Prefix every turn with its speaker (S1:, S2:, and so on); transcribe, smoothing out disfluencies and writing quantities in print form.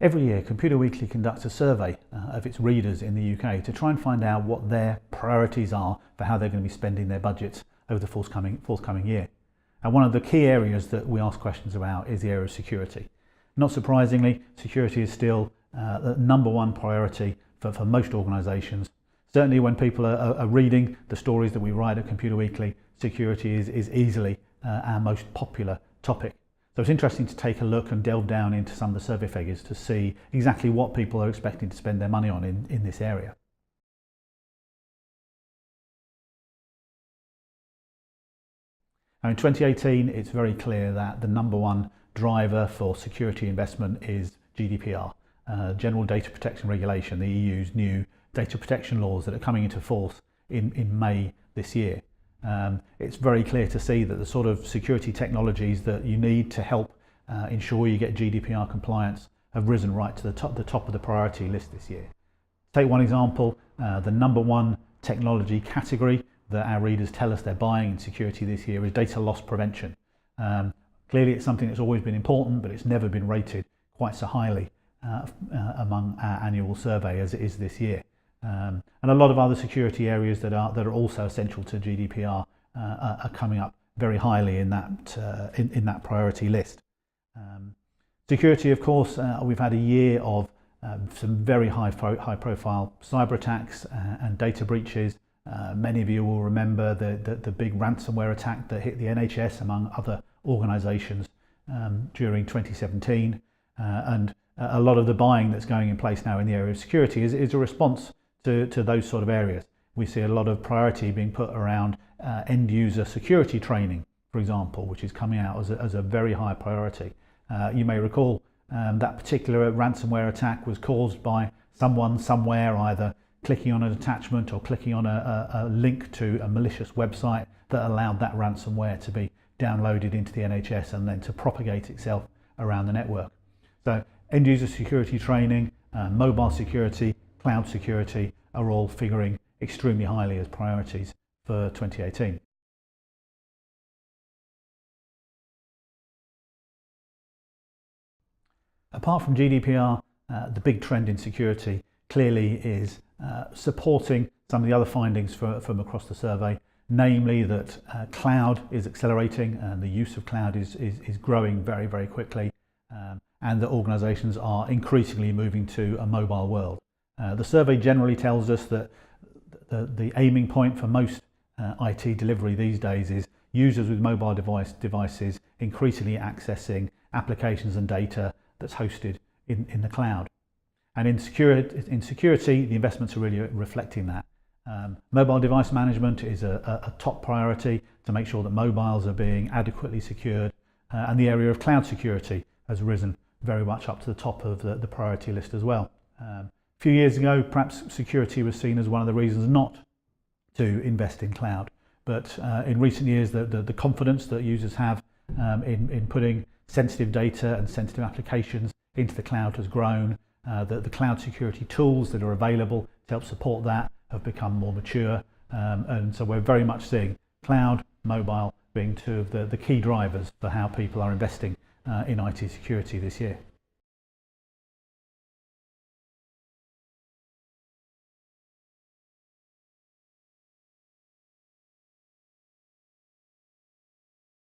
S1: Every year, Computer Weekly conducts a survey of its readers in the UK to try and find out what their priorities are for how they're going to be spending their budgets over the forthcoming year. And one of the key areas that we ask questions about is the area of security. Not surprisingly, security is still the number one priority for most organisations. Certainly when people are reading the stories that we write at Computer Weekly, security is easily our most popular topic. So it's interesting to take a look and delve down into some of the survey figures to see exactly what people are expecting to spend their money on in this area. Now in 2018, it's very clear that the number one driver for security investment is GDPR, General Data Protection Regulation, the EU's new data protection laws that are coming into force in May this year. It's very clear to see that the sort of security technologies that you need to help ensure you get GDPR compliance have risen right to the top of the priority list this year. Take one example, the number one technology category that our readers tell us they're buying in security this year is data loss prevention. Clearly it's something that's always been important, but it's never been rated quite so highly among our annual survey as it is this year. And a lot of other security areas that are also essential to GDPR are coming up very highly in that priority list. Security, of course, we've had a year of some very high profile cyber attacks and data breaches. Many of you will remember the big ransomware attack that hit the NHS among other organisations during 2017, and a lot of the buying that's going in place now in the area of security is a response to those sort of areas. We see a lot of priority being put around end user security training, for example, which is coming out as a very high priority. You may recall that particular ransomware attack was caused by someone somewhere either clicking on an attachment or clicking on a link to a malicious website that allowed that ransomware to be downloaded into the NHS and then to propagate itself around the network. So end user security training, mobile security, cloud security are all figuring extremely highly as priorities for 2018. Apart from GDPR, the big trend in security clearly is supporting some of the other findings from across the survey, namely that cloud is accelerating and the use of cloud is growing very, very quickly, and that organisations are increasingly moving to a mobile world. The survey generally tells us that the aiming point for most IT delivery these days is users with mobile devices increasingly accessing applications and data that's hosted in the cloud. And in security, the investments are really reflecting that. Mobile device management is a top priority to make sure that mobiles are being adequately secured, and the area of cloud security has risen very much up to the top of the priority list as well. A few years ago, perhaps security was seen as one of the reasons not to invest in cloud, but in recent years the confidence that users have in putting sensitive data and sensitive applications into the cloud has grown. The cloud security tools that are available to help support that have become more mature, and so we're very much seeing cloud, mobile being two of the key drivers for how people are investing in IT security this year.